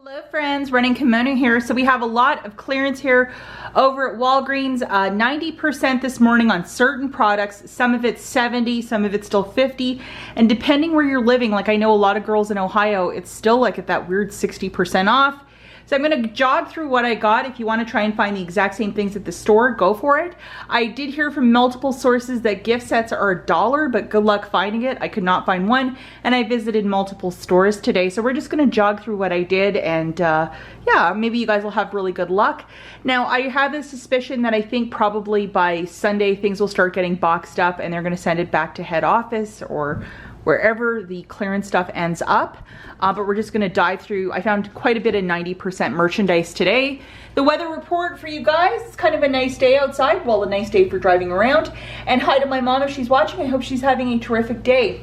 Hello friends, Running Kimono here. So we have a lot of clearance here over at Walgreens, 90% this morning on certain products. Some of it's 70, some of it's still 50. And depending where you're living, like I know a lot of girls in Ohio, it's still like at that weird 60% off. So I'm gonna jog through what I got. If you wanna try and find the exact same things at the store, go for it. I did hear from multiple sources that gift sets are $1, but good luck finding it. I could not find one, and I visited multiple stores today. So we're just gonna jog through what I did, and yeah, maybe you guys will have really good luck. Now, I have this suspicion that I think probably by Sunday, things will start getting boxed up and they're gonna send it back to head office or wherever the clearance stuff ends up. But we're just gonna dive through. I found quite a bit of 90% merchandise today. The weather report for you guys, it's kind of a nice day outside. Well, a nice day for driving around. And hi to my mom if she's watching. I hope she's having a terrific day.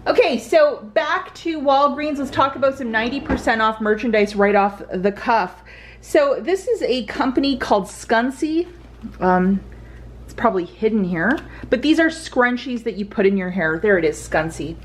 Okay, so back to Walgreens. Let's talk about some 90% off merchandise right off the cuff. So this is a company called Scunci. It's probably hidden here, but these are scrunchies that you put in your hair. There it is, Scunci.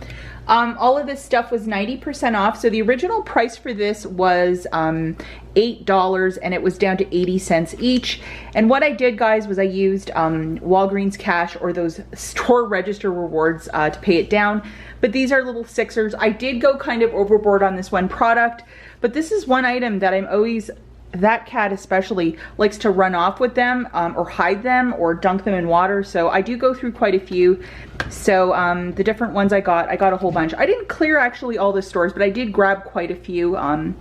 All of this stuff was 90% off. So the original price for this was $8 and it was down to 80 cents each. And what I did, guys, was I used Walgreens cash or those store register rewards to pay it down. But these are little sixers. I did go kind of overboard on this one product, but this is one item that I'm always, that cat especially likes to run off with them or hide them or dunk them in water. So I do go through quite a few. So the different ones I got a whole bunch. I didn't clear actually all the stores, but I did grab quite a few and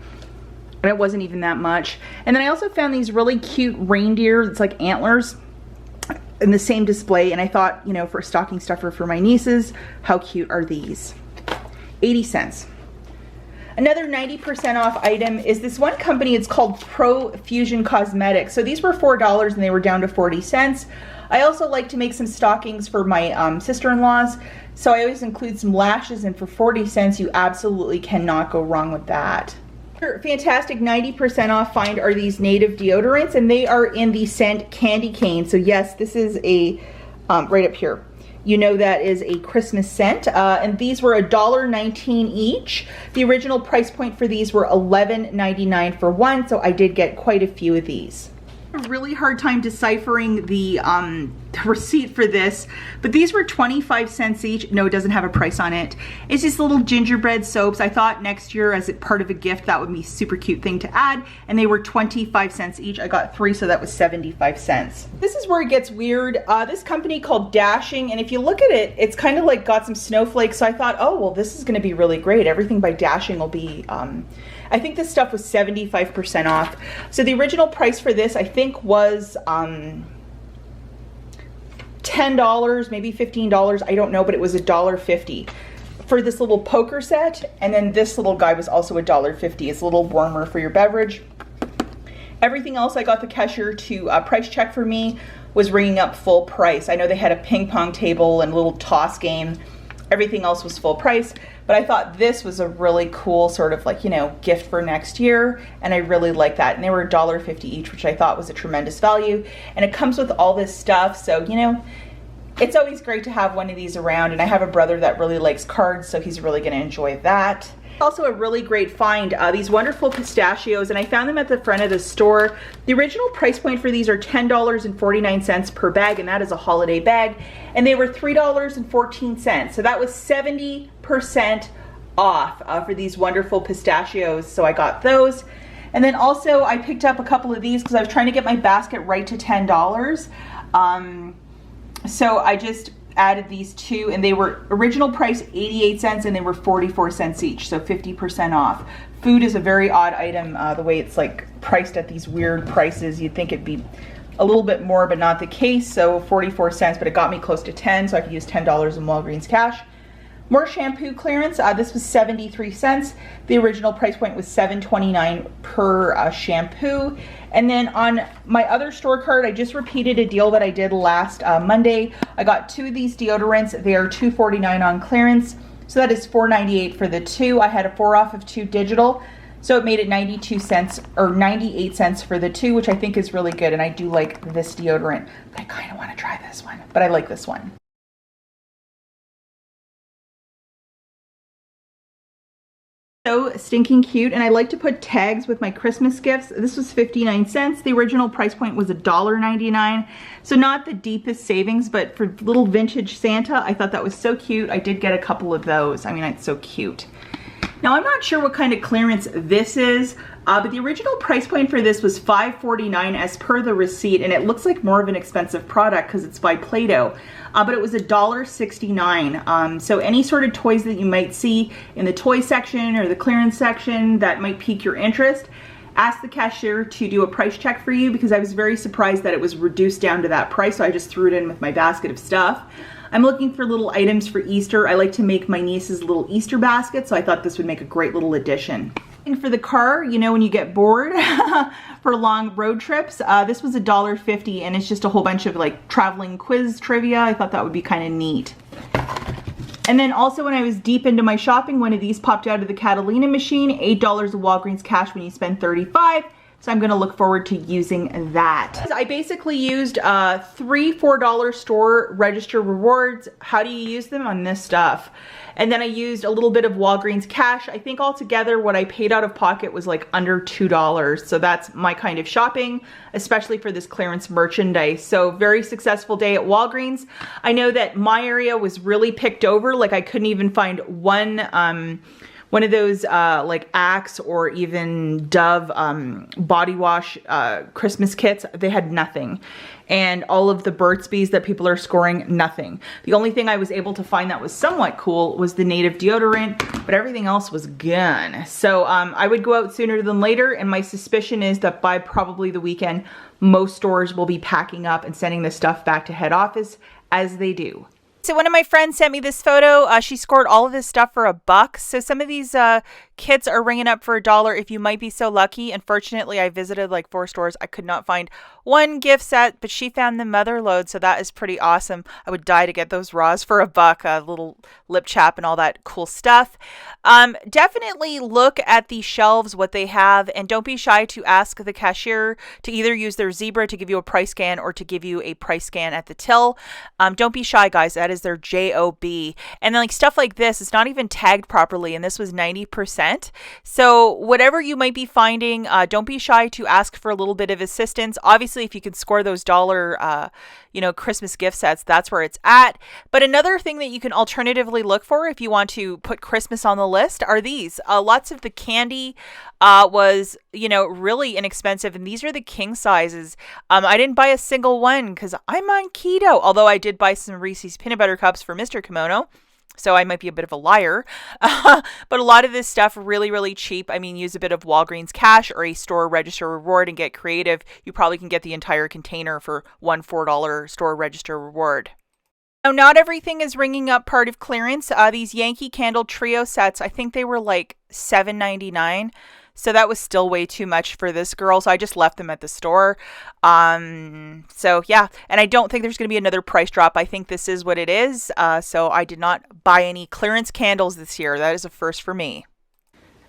it wasn't even that much. And then I also found these really cute reindeer. It's like antlers in the same display. And I thought, you know, for a stocking stuffer for my nieces, how cute are these? 80 cents. Another 90% off item is this one company. It's called Profusion Cosmetics. So these were $4 and they were down to 40 cents. I also like to make some stockings for my sister-in-laws. So I always include some lashes, and for 40 cents, you absolutely cannot go wrong with that. Fantastic 90% off find are these native deodorants, and they are in the scent Candy Cane. So yes, this is a, right up here. You know that is a Christmas scent, and these were $1.19 each. The original price point for these were $11.99 for one, so I did get quite a few of these. A really hard time deciphering the receipt for this, but these were 25 cents each. No, it doesn't have a price on it. It's just little gingerbread soaps. I thought next year as part of a gift that would be a super cute thing to add, and they were 25 cents each. I got 3, so that was 75 cents. This is where it gets weird. This company called Dashing, and if you look at it, it's kind of like got some snowflakes, so I thought, oh, well, this is gonna be really great. Everything by Dashing will be, I think this stuff was 75% off. So the original price for this, I think, was $10, maybe $15. I don't know, but it was $1.50 for this little poker set. And then this little guy was also $1.50. It's a little warmer for your beverage. Everything else I got the cashier to price check for me was ringing up full price. I know they had a ping pong table and a little toss game. Everything else was full price, but I thought this was a really cool sort of like, you know, gift for next year, and I really like that. And they were $1.50 each, which I thought was a tremendous value. And it comes with all this stuff, so, you know, it's always great to have one of these around, and I have a brother that really likes cards, so he's really gonna enjoy that. Also a really great find, these wonderful pistachios, and I found them at the front of the store. The original price point for these are $10.49 per bag, and that is a holiday bag, and they were $3.14. So that was 70% off for these wonderful pistachios, so I got those. And then also I picked up a couple of these because I was trying to get my basket right to $10. So I just added these two, and they were original price 88 cents and they were 44 cents each, so 50% off. Food is a very odd item, the way it's like priced at these weird prices. You'd think it'd be a little bit more, but not the case. So 44 cents, but it got me close to 10, so I could use $10 in Walgreens cash. More shampoo clearance. This was 73 cents. The original price point was $7.29 per shampoo. And then on my other store card, I just repeated a deal that I did last Monday. I got 2 of these deodorants. They are $2.49 on clearance. So that is $4.98 for the 2. I had a 4 off of 2 digital. So it made it 92 cents or 98 cents for the 2, which I think is really good. And I do like this deodorant. But I kind of want to try this one, but I like this one. So stinking cute, and I like to put tags with my Christmas gifts. This was 59 cents. The original price point was $1.99. So not the deepest savings, but for little vintage Santa, I thought that was so cute. I did get a couple of those. I mean, it's so cute. Now, I'm not sure what kind of clearance this is, but the original price point for this was $5.49 as per the receipt, and it looks like more of an expensive product because it's by Play-Doh, but it was $1.69. So any sort of toys that you might see in the toy section or the clearance section that might pique your interest, ask the cashier to do a price check for you, because I was very surprised that it was reduced down to that price, so I just threw it in with my basket of stuff. I'm looking for little items for Easter. I like to make my niece's little Easter basket, so I thought this would make a great little addition. And for the car, you know, when you get bored for long road trips, this was $1.50, and it's just a whole bunch of like traveling quiz trivia. I thought that would be kind of neat. And then also when I was deep into my shopping, one of these popped out of the Catalina machine, $8 of Walgreens cash when you spend $35. So I'm gonna look forward to using that. I basically used 3 $4 store register rewards. How do you use them? On this stuff. And then I used a little bit of Walgreens cash. I think altogether what I paid out of pocket was like under $2. So that's my kind of shopping, especially for this clearance merchandise. So very successful day at Walgreens. I know that my area was really picked over. Like I couldn't even find one of those like Axe or even Dove body wash Christmas kits. They had nothing. And all of the Burt's Bees that people are scoring, nothing. The only thing I was able to find that was somewhat cool was the native deodorant, but everything else was gone. So I would go out sooner than later, and my suspicion is that by probably the weekend, most stores will be packing up and sending this stuff back to head office, as they do. So one of my friends sent me this photo. She scored all of this stuff for $1. So some of these kits are ringing up for $1 if you might be so lucky. Unfortunately, I visited like 4 stores. I could not find one gift set, but she found the mother load. So that is pretty awesome. I would die to get those raws for $1, a little lip chap and all that cool stuff. Definitely look at the shelves, what they have, and don't be shy to ask the cashier to either use their Zebra to give you a price scan or to give you a price scan at the till. Don't be shy, guys. That is their JOB. And then like stuff like this, it's not even tagged properly, and this was 90%. So whatever you might be finding, don't be shy to ask for a little bit of assistance. Obviously, if you can score those dollar Christmas gift sets, that's where it's at. But another thing that you can alternatively look for if you want to put Christmas on the list are these. Lots of the candy was, really inexpensive, and these are the king sizes. I didn't buy a single one because I'm on keto, although I did buy some Reese's peanut butter cups for Mr. Kimono. So I might be a bit of a liar, but a lot of this stuff really, really cheap. I mean, use a bit of Walgreens cash or a store register reward and get creative. You probably can get the entire container for one $4 store register reward. Now, not everything is ringing up part of clearance. These Yankee candle trio sets, I think they were like $7.99. So that was still way too much for this girl. So I just left them at the store. So yeah, and I don't think there's going to be another price drop. I think this is what it is. So I did not buy any clearance candles this year. That is a first for me.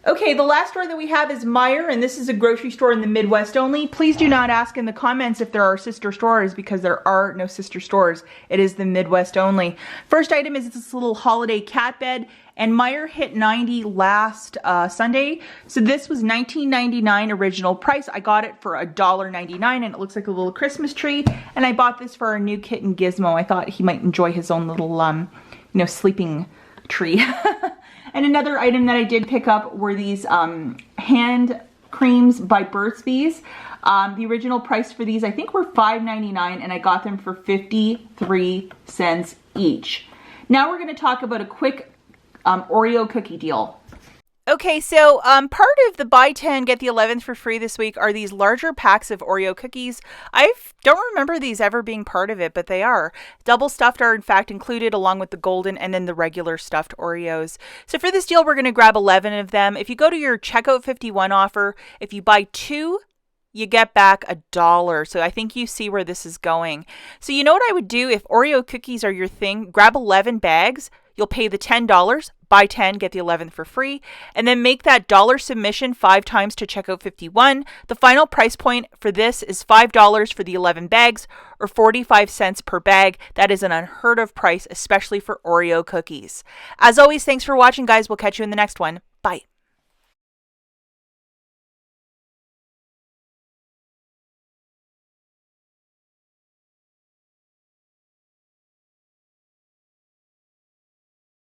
Okay, the last store that we have is Meyer, and this is a grocery store in the Midwest only. Please do not ask in the comments if there are sister stores, because there are no sister stores. It is the Midwest only. First item is this little holiday cat bed, and Meyer hit 90 last Sunday. So this was $19.99 original price. I got it for $1.99, and it looks like a little Christmas tree. And I bought this for our new kitten Gizmo. I thought he might enjoy his own little, sleeping tree. And another item that I did pick up were these hand creams by Burt's Bees. The original price for these, I think, were $5.99, and I got them for 53 cents each. Now we're going to talk about a quick Oreo cookie deal. Okay, so part of the buy 10, get the 11th for free this week are these larger packs of Oreo cookies. I don't remember these ever being part of it, but they are. Double stuffed are in fact included along with the golden and then the regular stuffed Oreos. So for this deal, we're going to grab 11 of them. If you go to your checkout 51 offer, if you buy 2, you get back $1. So I think you see where this is going. So you know what I would do if Oreo cookies are your thing? Grab 11 bags. You'll pay the $10, buy 10, get the 11th for free, and then make that dollar submission 5 times to checkout 51. The final price point for this is $5 for the 11 bags, or 45 cents per bag. That is an unheard of price, especially for Oreo cookies. As always, thanks for watching, guys. We'll catch you in the next one. Bye.